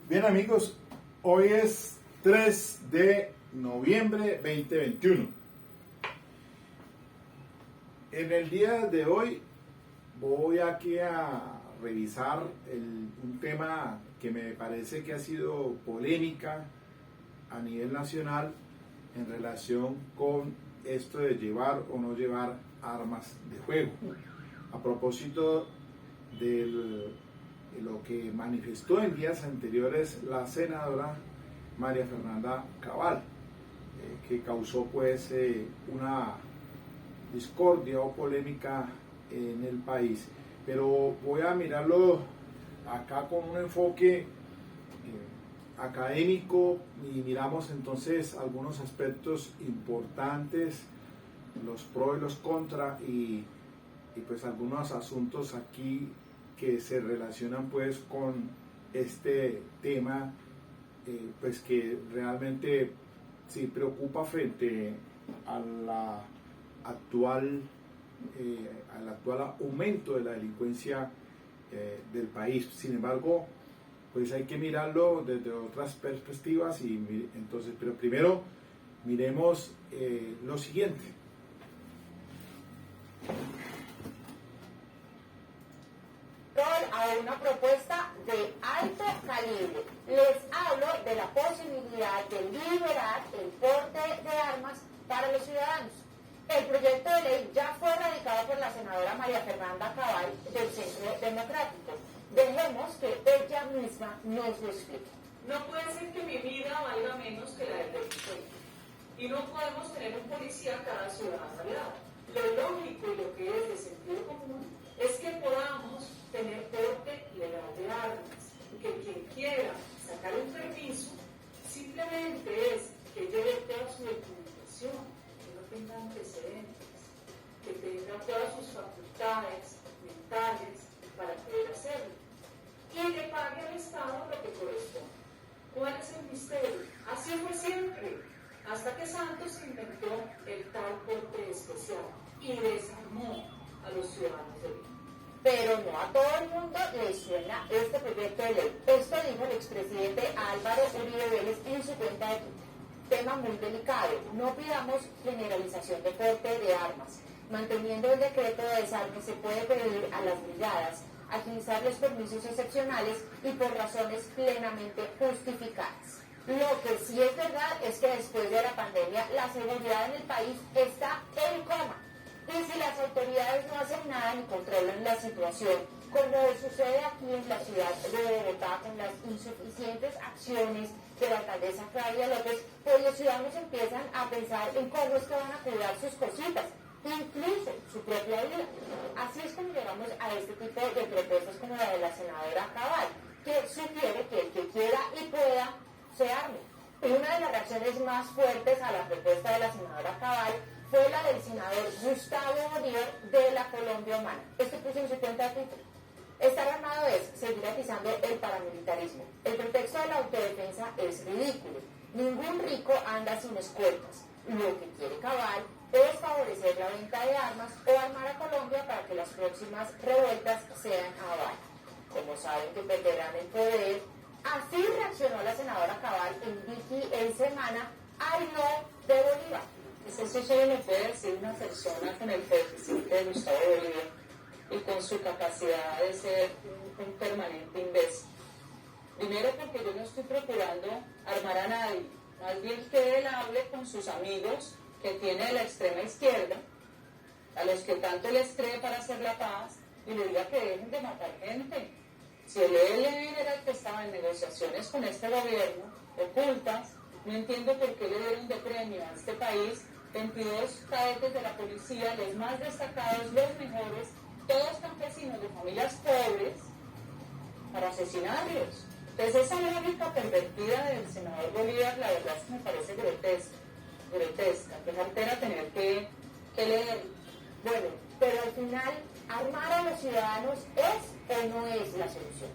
Bien amigos, hoy es 3 de noviembre 2021. En el día de hoy voy aquí a revisar un tema que me parece que ha sido polémica a nivel nacional en relación con esto de llevar o no llevar armas de fuego. A propósito de lo que manifestó en días anteriores la senadora María Fernanda Cabal, que causó pues una discordia o polémica en el país. Pero voy a mirarlo acá con un enfoque académico y miramos entonces algunos aspectos importantes, los pros y los contras y pues algunos asuntos aquí que se relacionan pues con este tema pues que realmente sí preocupa frente a al actual aumento de la delincuencia del país. Sin embargo, pues hay que mirarlo desde otras perspectivas y entonces, pero primero miremos lo siguiente. A una propuesta de alto calibre. Les hablo de la posibilidad de liberar el porte de armas para los ciudadanos. El proyecto de ley ya fue radicado por la senadora María Fernanda Cabal del Centro Democrático. Dejemos que ella misma nos lo explique. No puede ser que mi vida valga menos que la del delincuente. Y no podemos tener un policía a cada ciudadano al lado. Lo lógico y lo que es de sentido común es que podamos tener porte legal de armas, que quien quiera sacar un permiso simplemente es que lleve toda su documentación, que no tenga antecedentes, que tenga todas sus facultades mentales para poder hacerlo y que pague al Estado lo que corresponde. ¿Cuál es el misterio? Así fue siempre, hasta que Santos inventó el tal porte especial y desarmó a los ciudadanos de bien. Pero no a todo el mundo le suena este proyecto de ley. Esto dijo el expresidente Álvaro Uribe Vélez en su cuenta de Twitter. Tema muy delicado. No pidamos generalización de porte de armas. Manteniendo el decreto de desarme se puede pedir a las brigadas agilizar los permisos excepcionales y por razones plenamente justificadas. Lo que sí es verdad es que después de la pandemia la seguridad en el país está en coma. Y si las autoridades no hacen nada ni controlan la situación, como sucede aquí en la ciudad de Bogotá con las insuficientes acciones de la alcaldesa Claudia López, pues los ciudadanos empiezan a pensar en cómo es que van a cuidar sus cositas, incluso su propia vida. Así es como llegamos a este tipo de propuestas como la de la senadora Cabal, que sugiere que el que quiera y pueda se arme. Y una de las reacciones más fuertes a la propuesta de la senadora Cabal fue la del senador Gustavo Bolívar de la Colombia Humana. Esto puso en su cuenta de Twitter. Estar armado es seguir atizando el paramilitarismo. El pretexto de la autodefensa es ridículo. Ningún rico anda sin escoltas. Lo que quiere Cabal es favorecer la venta de armas o armar a Colombia para que las próximas revueltas sean a Habana. Como saben que perderán el poder, así reaccionó la senadora Cabal en Wiki en semana al no de Bolívar. Eso solo lo puede decir una persona con el coeficiente de Gustavo Bolívar y con su capacidad de ser un permanente imbécil. Primero porque yo no estoy procurando armar a nadie, más bien que él hable con sus amigos que tiene de la extrema izquierda, a los que tanto les cree para hacer la paz, y le diga que dejen de matar gente. Si el ELN era el que estaba en negociaciones con este gobierno, ocultas, no entiendo por qué le dieron de premio a este país 22 cadetes de la policía, los más destacados, los mejores, todos campesinos de familias pobres, para asesinarlos. Entonces esa lógica pervertida del senador Bolívar, la verdad es que me parece grotesca, que es altera tener que leer. Bueno, pero al final, armar a los ciudadanos es o no es la solución.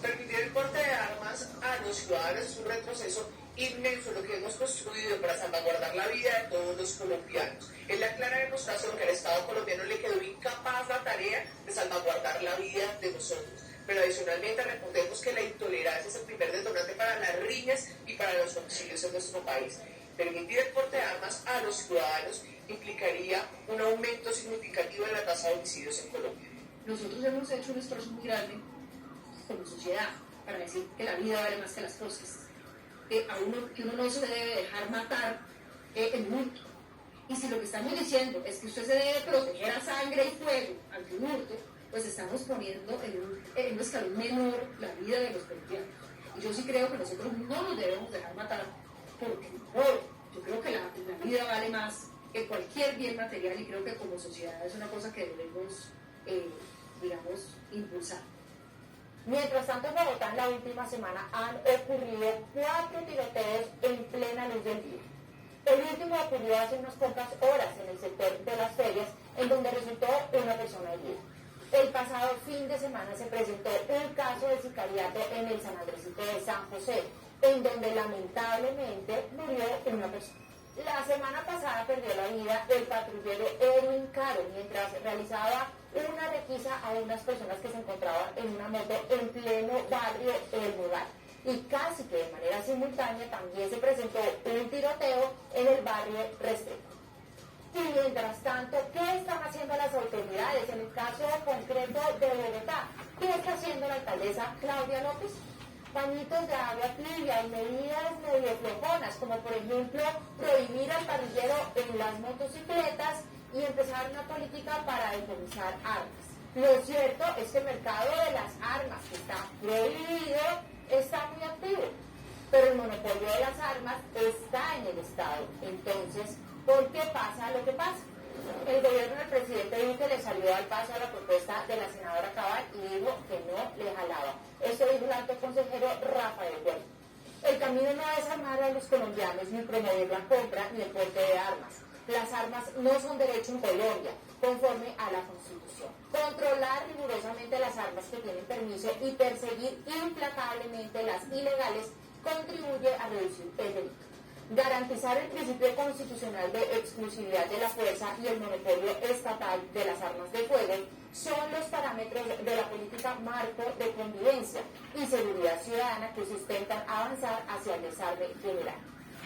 Permitir el porte de armas a los ciudadanos es un retroceso inmenso lo que hemos construido para salvaguardar la vida de todos los colombianos. Es la clara demostración que al Estado colombiano le quedó incapaz la tarea de salvaguardar la vida de nosotros. Pero adicionalmente recordemos que la intolerancia es el primer detonante para las riñas y para los homicidios en nuestro país. Permitir el porte de armas a los ciudadanos implicaría un aumento significativo de la tasa de homicidios en Colombia. Nosotros hemos hecho un esfuerzo muy grande como sociedad para decir que la vida vale más que las cosas, que uno no se debe dejar matar en hurto. Y si lo que estamos diciendo es que usted se debe proteger a sangre y fuego ante un hurto, pues estamos poniendo en un escalón menor la vida de los colombianos. Y yo sí creo que nosotros no nos debemos dejar matar, porque yo creo que la vida vale más que cualquier bien material, y creo que como sociedad es una cosa que debemos, impulsar. Mientras tanto, en Bogotá, en la última semana han ocurrido 4 tiroteos en plena luz del día. El último ocurrió hace unas pocas horas en el sector de las ferias, en donde resultó una persona herida. El pasado fin de semana se presentó un caso de sicariato en el San Andresito de San José, en donde lamentablemente murió una persona. La semana pasada perdió la vida el patrullero Edwin Caro mientras realizaba una requisa a unas personas que se encontraban en una moto en pleno barrio El Moral. Y casi que de manera simultánea también se presentó un tiroteo en el barrio Restrepo. Y mientras tanto, ¿qué están haciendo las autoridades en el caso concreto de Bogotá? ¿Qué está haciendo la alcaldesa Claudia López? Pañitos de agua tibia y medidas medio flojonas, como por ejemplo prohibir al parrillero en las motocicletas y empezar una política para decomisar armas. Lo cierto es que el mercado de las armas, que está prohibido, está muy activo, pero el monopolio de las armas está en el Estado. Entonces, ¿por qué pasa lo que pasa? El gobierno del presidente Duque le salió al paso a la propuesta de la senadora Cabal y dijo que no le jalaba. Esto dijo el alto consejero Rafael Guerra. El camino no es armar a los colombianos ni promover la compra ni el porte de armas. Las armas no son derecho en Colombia, conforme a la Constitución. Controlar rigurosamente las armas que tienen permiso y perseguir implacablemente las ilegales contribuye a reducir el delito. Garantizar el principio constitucional de exclusividad de la fuerza y el monopolio estatal de las armas de fuego son los parámetros de la política marco de convivencia y seguridad ciudadana que sustentan avanzar hacia el desarme general.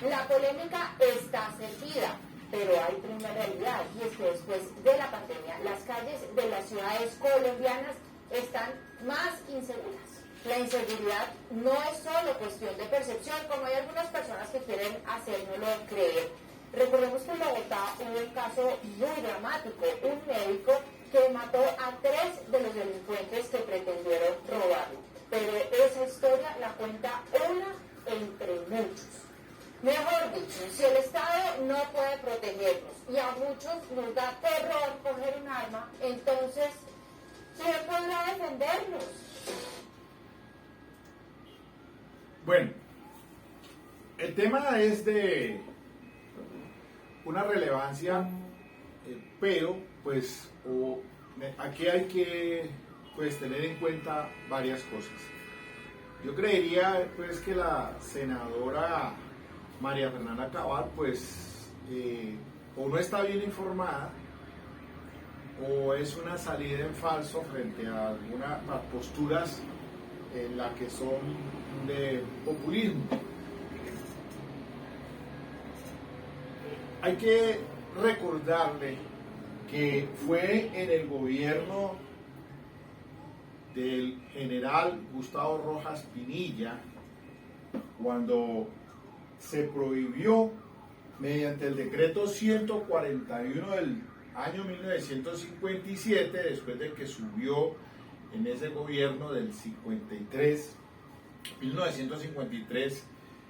La polémica está servida, pero hay una realidad, y es que después de la pandemia las calles de las ciudades colombianas están más inseguras. La inseguridad no es solo cuestión de percepción, como hay algunas personas que quieren hacérnoslo creer. Recordemos que en Bogotá hubo un caso muy dramático, un médico que mató a 3 de los delincuentes que pretendieron robarlo. Pero esa historia la cuenta una entre muchos. Mejor dicho, si el Estado no puede protegernos y a muchos nos da terror coger un arma, entonces, ¿quién podrá defendernos? Bueno, el tema es de una relevancia, pero pues aquí hay que tener en cuenta varias cosas. Yo creería pues que la senadora María Fernanda Cabal o no está bien informada o es una salida en falso frente a algunas posturas en las que son de populismo. Hay que recordarle que fue en el gobierno del general Gustavo Rojas Pinilla cuando se prohibió mediante el decreto 141 del año 1957, después de que subió en ese gobierno del 1953,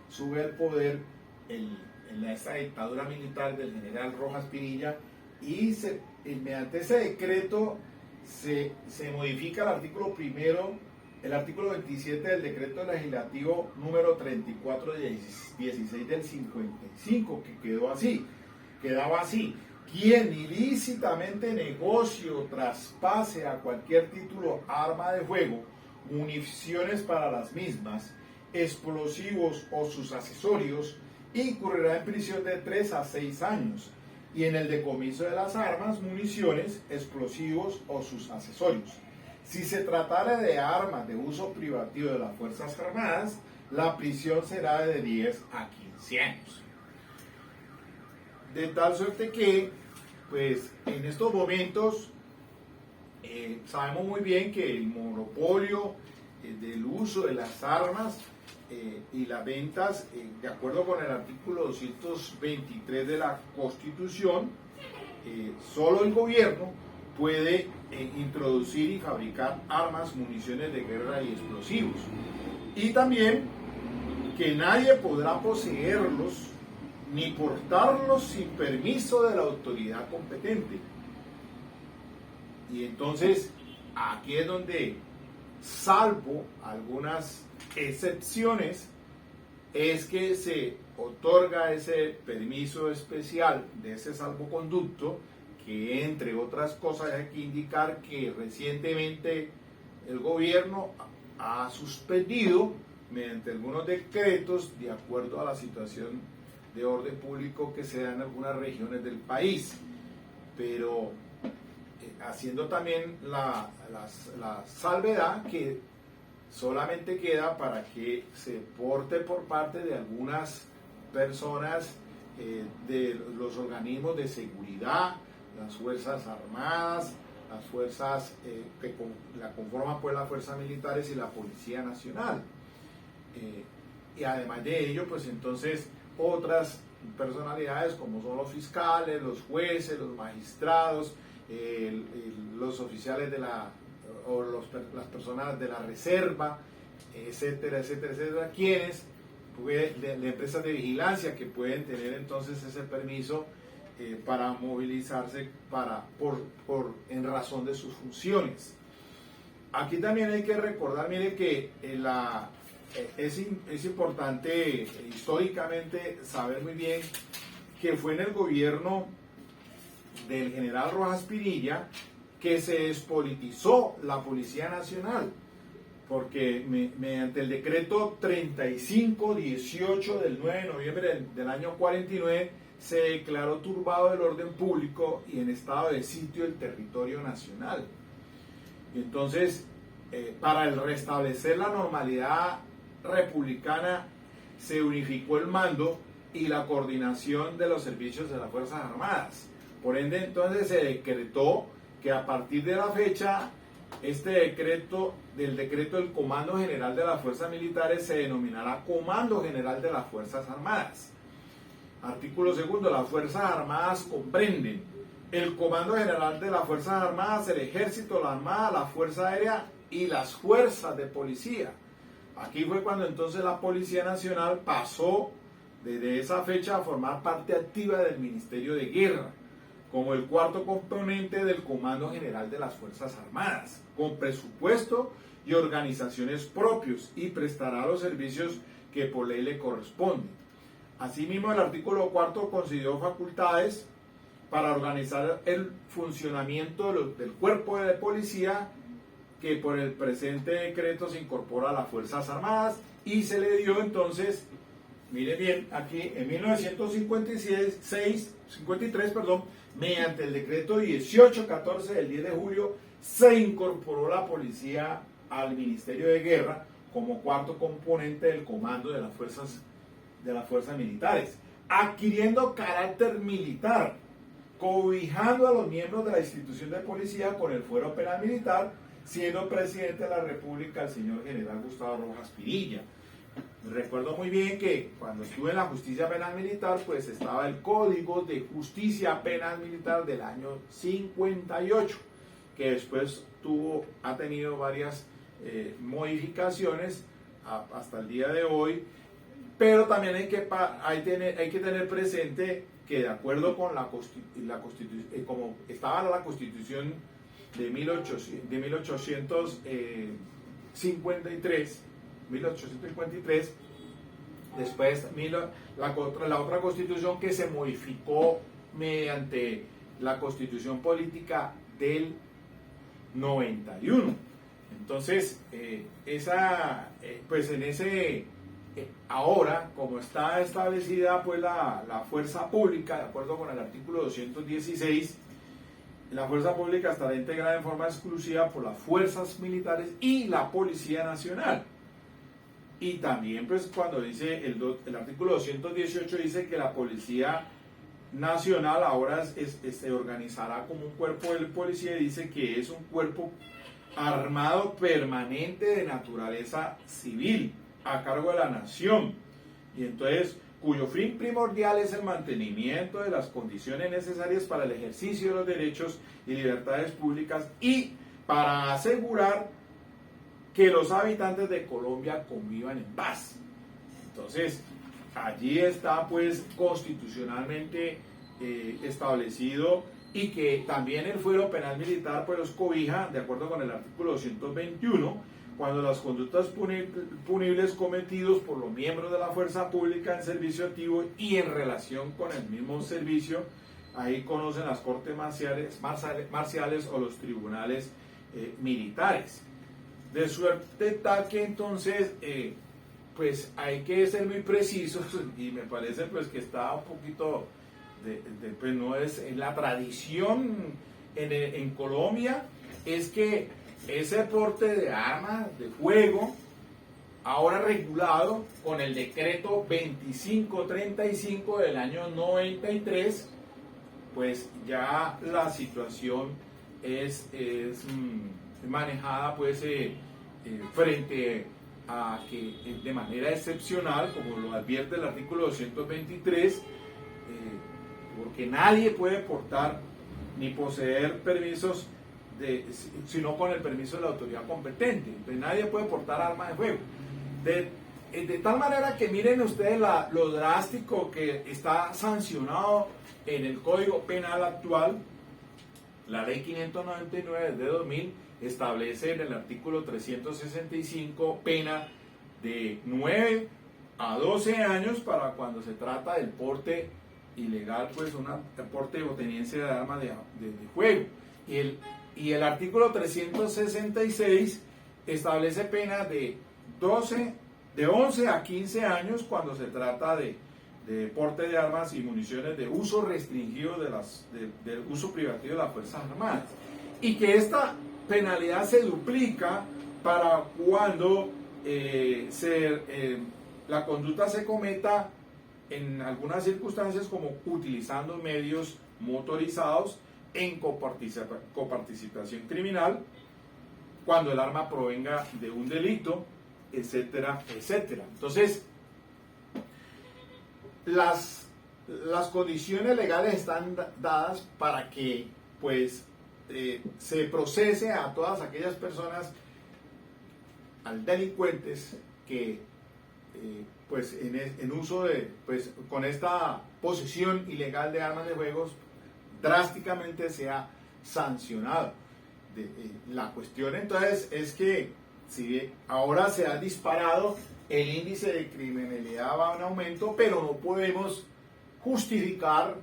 sube al poder en esa dictadura militar del general Rojas Pinilla y mediante ese decreto se modifica el artículo primero, el artículo 27 del decreto legislativo número 3416 del 55, que quedaba así: quien ilícitamente negocie o traspase a cualquier título arma de fuego, municiones para las mismas, explosivos o sus accesorios, incurrirá en prisión de 3 a 6 años, y en el decomiso de las armas, municiones, explosivos o sus accesorios, Si se tratara de armas de uso privativo de las Fuerzas Armadas, la prisión será de 10 a 15 años. De tal suerte que, pues, en estos momentos sabemos muy bien que el monopolio del uso de las armas y las ventas, de acuerdo con el artículo 223 de la Constitución, solo el gobierno puede introducir y fabricar armas, municiones de guerra y explosivos. Y también que nadie podrá poseerlos ni portarlos sin permiso de la autoridad competente. Y entonces, aquí es donde, salvo algunas excepciones, es que se otorga ese permiso especial de ese salvoconducto, que entre otras cosas hay que indicar que recientemente el gobierno ha suspendido mediante algunos decretos de acuerdo a la situación de orden público que se da en algunas regiones del país, pero haciendo también la salvedad que solamente queda para que se porte por parte de algunas personas de los organismos de seguridad, las Fuerzas Armadas, las fuerzas que la conforman pues las fuerzas militares y la Policía Nacional. Y además de ello, pues entonces otras personalidades como son los fiscales, los jueces, los magistrados, los oficiales de las personas de la reserva, etcétera, etcétera, etcétera, quienes, de empresas de vigilancia que pueden tener entonces ese permiso para movilizarse en razón de sus funciones. Aquí también hay que recordar, mire, que es importante históricamente saber muy bien que fue en el gobierno del general Rojas Pinilla que se despolitizó la Policía Nacional, porque mediante el decreto 3518 del 9 de noviembre del año 49 se declaró turbado el orden público y en estado de sitio el territorio nacional. Y entonces, para el restablecer la normalidad republicana, se unificó el mando y la coordinación de los servicios de las Fuerzas Armadas. Por ende, entonces se decretó que a partir de la fecha, este decreto del Comando General de las Fuerzas Militares se denominará Comando General de las Fuerzas Armadas. Artículo 2, las Fuerzas Armadas comprenden el Comando General de las Fuerzas Armadas, el Ejército, la Armada, la Fuerza Aérea y las Fuerzas de Policía. Aquí fue cuando entonces la Policía Nacional pasó desde esa fecha a formar parte activa del Ministerio de Guerra, como el cuarto componente del Comando General de las Fuerzas Armadas, con presupuesto y organizaciones propios, y prestará los servicios que por ley le corresponden. Asimismo, el artículo 4 concedió facultades para organizar el funcionamiento del cuerpo de policía, que por el presente decreto se incorpora a las Fuerzas Armadas, y se le dio entonces, mire bien, aquí en 1953, mediante el decreto 1814 del 10 de julio, se incorporó la policía al Ministerio de Guerra como cuarto componente del comando de las fuerzas militares, adquiriendo carácter militar, cobijando a los miembros de la institución de policía con el fuero penal militar, siendo presidente de la República el señor general Gustavo Rojas Pinilla. Recuerdo muy bien que cuando estuve en la justicia penal militar, pues estaba el Código de Justicia Penal Militar del año 58, que después ha tenido varias modificaciones hasta el día de hoy, pero también hay que tener presente que de acuerdo con la Constitución, como estaba la Constitución de 1853, después la otra constitución que se modificó mediante la Constitución Política del 91. Entonces, pues en ese, ahora, como está establecida pues la fuerza pública, de acuerdo con el artículo 216, la fuerza pública estará integrada en forma exclusiva por las fuerzas militares y la Policía Nacional. Y también, pues, cuando dice el artículo 218 dice que la Policía Nacional ahora se organizará como un cuerpo de policía, y dice que es un cuerpo armado permanente de naturaleza civil a cargo de la nación, y entonces cuyo fin primordial es el mantenimiento de las condiciones necesarias para el ejercicio de los derechos y libertades públicas y para asegurar que los habitantes de Colombia convivan en paz. Entonces, allí está pues constitucionalmente establecido, y que también el fuero penal militar pues los cobija de acuerdo con el artículo 221, cuando las conductas punibles cometidos por los miembros de la fuerza pública en servicio activo y en relación con el mismo servicio, ahí conocen las cortes marciales o los tribunales militares. De suerte tal que entonces pues hay que ser muy precisos, y me parece pues que está un poquito pues no es en la tradición en Colombia, es que ese porte de armas de fuego, ahora regulado con el decreto 2535 del año 93, pues ya la situación es manejada pues frente a que de manera excepcional, como lo advierte el artículo 223, porque nadie puede portar ni poseer permisos sino con el permiso de la autoridad competente. Entonces nadie puede portar armas de fuego. De tal manera que miren ustedes lo drástico que está sancionado en el Código Penal actual. La Ley 599 de 2000 establece en el artículo 365 pena de 9 a 12 años para cuando se trata del porte ilegal, pues un porte o tenencia de armas de fuego. Y el artículo 366 establece pena de 11 a 15 años cuando se trata de porte de armas y municiones de uso restringido del uso privativo de las Fuerzas Armadas. Y que esta penalidad se duplica para cuando la conducta se cometa en algunas circunstancias como utilizando medios motorizados en coparticipación criminal, cuando el arma provenga de un delito, etcétera, etcétera. Entonces, las condiciones legales están dadas para que pues se procese a todas aquellas personas, al delincuentes que pues en uso pues con esta posesión ilegal de armas de fuego drásticamente sea sancionado. La cuestión entonces es que si ahora se ha disparado el índice de criminalidad, va en aumento, pero no podemos justificar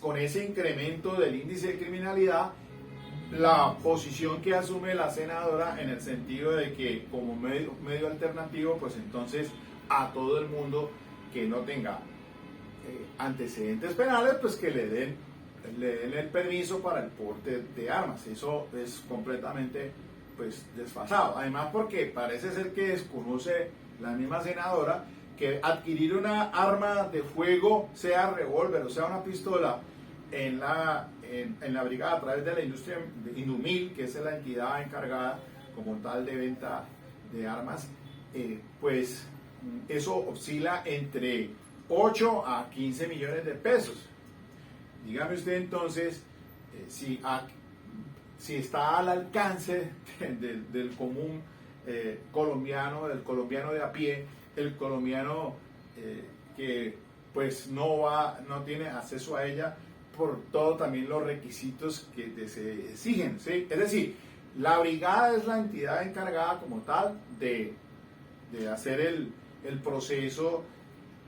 con ese incremento del índice de criminalidad la posición que asume la senadora, en el sentido de que como medio alternativo, pues entonces a todo el mundo que no tenga antecedentes penales, pues que le den el permiso para el porte de armas. Eso es completamente pues desfasado. Además, porque parece ser que desconoce la misma senadora que adquirir una arma de fuego, sea revólver o sea una pistola, en la brigada a través de la industria de Indumil, que es la entidad encargada como tal de venta de armas, pues eso oscila entre 8 a 15 millones de pesos. Dígame usted entonces si está al alcance del común colombiano, del colombiano de a pie, el colombiano que pues no tiene acceso a ella por todos también los requisitos que se exigen, ¿sí? Es decir, la brigada es la entidad encargada como tal de hacer el proceso,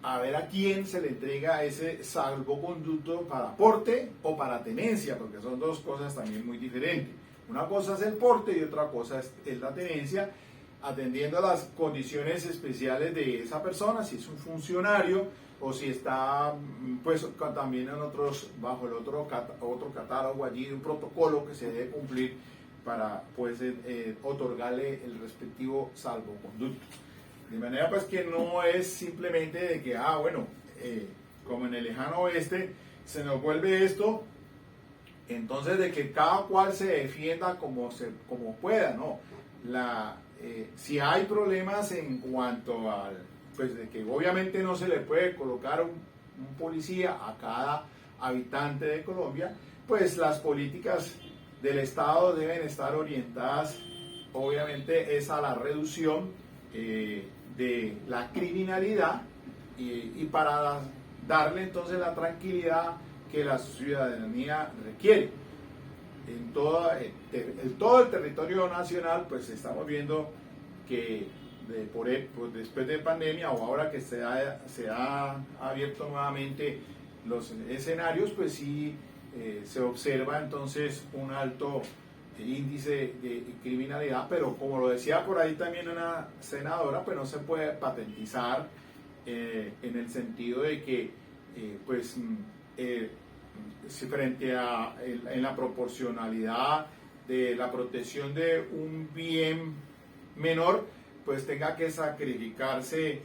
a ver a quién se le entrega ese salvoconducto para porte o para tenencia, porque son dos cosas también muy diferentes. Una cosa es el porte y otra cosa es la tenencia. atendiendo a las condiciones especiales de esa persona, si es un funcionario o si está pues también en otros, bajo el otro catálogo allí, un protocolo que se debe cumplir para pues otorgarle el respectivo salvoconducto. De manera pues que no es simplemente de que, bueno, como en el lejano oeste se nos vuelve esto, entonces de que cada cual se defienda como pueda, ¿no? Si hay problemas en cuanto al, pues de que obviamente no se le puede colocar un policía a cada habitante de Colombia, pues las políticas del Estado deben estar orientadas, obviamente, es a la reducción de la criminalidad y para darle entonces la tranquilidad que la ciudadanía requiere. En todo el territorio nacional, pues estamos viendo que después de pandemia o ahora que se ha abierto nuevamente los escenarios, pues sí se observa entonces un alto índice de criminalidad, pero como lo decía por ahí también una senadora, pues no se puede patentizar en el sentido de que frente a en la proporcionalidad de la protección de un bien menor, pues tenga que sacrificarse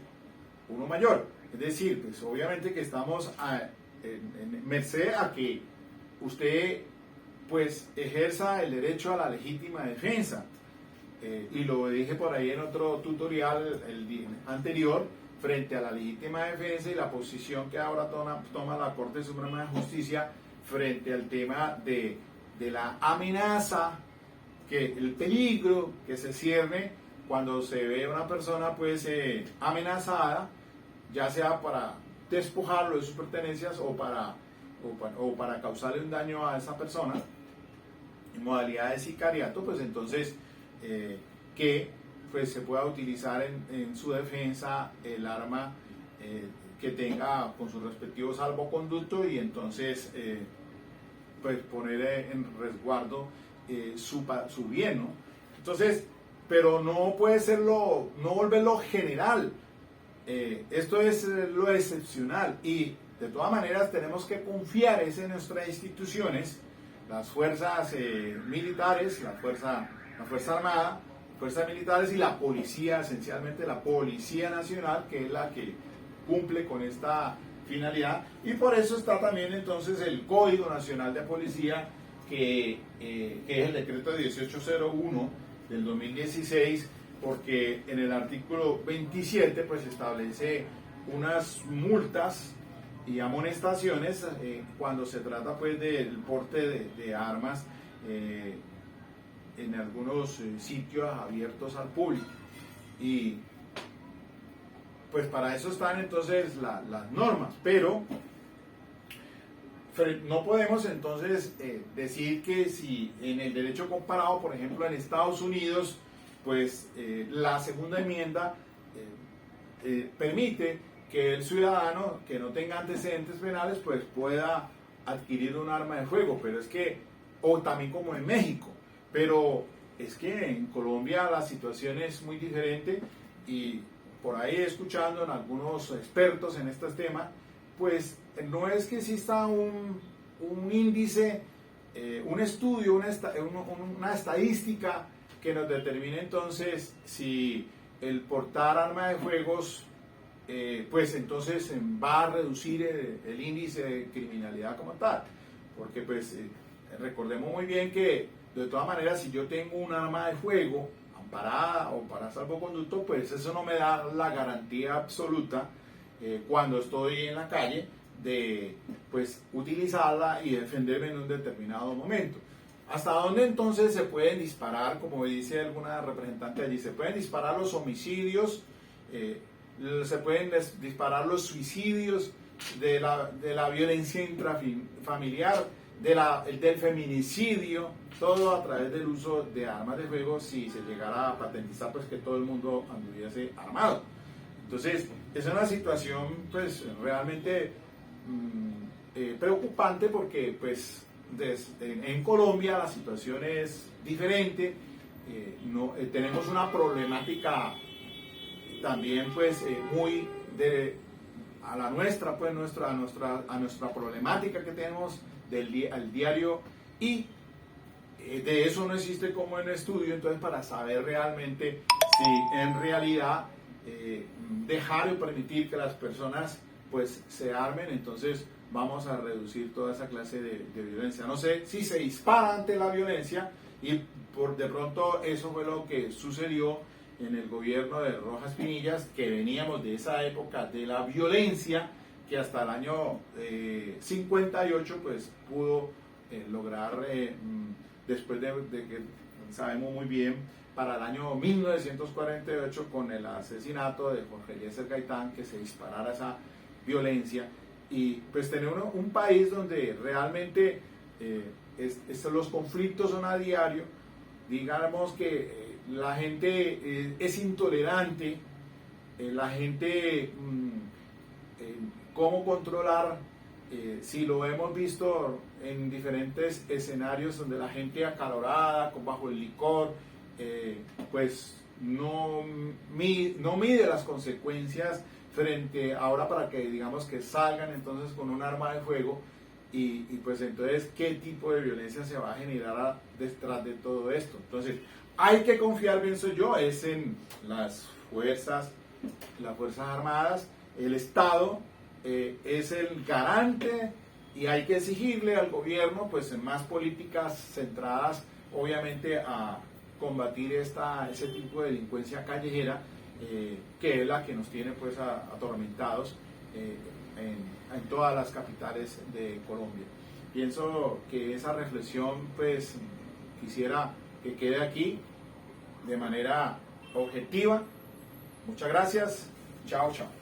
uno mayor. Es decir, pues obviamente que estamos en merced a que usted pues ejerza el derecho a la legítima defensa. Y lo dije por ahí en otro tutorial el día anterior, frente a la legítima defensa y la posición que ahora toma la Corte Suprema de Justicia frente al tema de la amenaza, el peligro que se cierne cuando se ve a una persona pues amenazada, ya sea para despojarlo de sus pertenencias o para causarle un daño a esa persona en modalidad de sicariato, pues entonces que pues se pueda utilizar en su defensa el arma que tenga con su respectivo salvoconducto y entonces pues poner en resguardo su bien, ¿no? Entonces, pero no puede serlo, no volverlo general. Esto es lo excepcional y de todas maneras tenemos que confiar en nuestras instituciones, las fuerzas militares, la fuerza armada, fuerzas militares y la policía, esencialmente la Policía Nacional, que es la que cumple con esta finalidad, y por eso está también entonces el Código Nacional de Policía, que es el decreto 1801 del 2016, porque en el artículo 27 pues establece unas multas y amonestaciones cuando se trata pues del porte de armas en algunos sitios abiertos al público. Y pues para eso están entonces las normas, pero no podemos entonces decir que si en el derecho comparado, por ejemplo en Estados Unidos, pues la segunda enmienda permite que el ciudadano que no tenga antecedentes penales pues pueda adquirir un arma de fuego, pero es que, o también como en México, pero es que en Colombia la situación es muy diferente y por ahí escuchando en algunos expertos en estos temas, pues no es que exista un índice, un estudio, una estadística que nos determine entonces si el portar arma de fuegos pues entonces va a reducir el índice de criminalidad como tal, porque pues recordemos muy bien que de todas maneras si yo tengo un arma de fuego amparada o para salvoconducto, pues eso no me da la garantía absoluta cuando estoy en la calle de pues utilizarla y defenderme en un determinado momento. ¿Hasta dónde entonces se pueden disparar, como dice alguna representante allí, se pueden disparar los homicidios, se pueden disparar los suicidios, de la violencia intrafamiliar, del feminicidio, todo a través del uso de armas de fuego si se llegara a patentizar pues que todo el mundo anduviese armado? Entonces es una situación pues realmente preocupante porque pues en Colombia la situación es diferente, tenemos una problemática también pues muy a la nuestra, pues a nuestra problemática que tenemos al diario, y de eso no existe como en estudio. Entonces, para saber realmente si en realidad dejar o permitir que las personas pues se armen, entonces vamos a reducir toda esa clase de violencia. No sé si se dispara ante la violencia, y de pronto eso fue lo que sucedió en el gobierno de Rojas Pinillas, que veníamos de esa época de la violencia, que hasta el año 58 pues pudo lograr, después de que sabemos muy bien, para el año 1948, con el asesinato de Jorge Eliezer Gaitán, que se disparara esa violencia, y pues tener un país donde realmente los conflictos son a diario. Digamos que la gente es intolerante, la gente cómo controlar, si lo hemos visto en diferentes escenarios donde la gente acalorada, bajo el licor, pues no mide las consecuencias frente ahora, para que digamos que salgan entonces con un arma de fuego, y pues entonces qué tipo de violencia se va a generar detrás de todo esto. Entonces hay que confiar, pienso yo, es en las Fuerzas Armadas. El Estado es el garante, y hay que exigirle al gobierno pues más políticas centradas obviamente a combatir ese tipo de delincuencia callejera, que es la que nos tiene pues atormentados en todas las capitales de Colombia. Pienso que esa reflexión pues quisiera que quede aquí de manera objetiva. Muchas gracias. Chao, chao.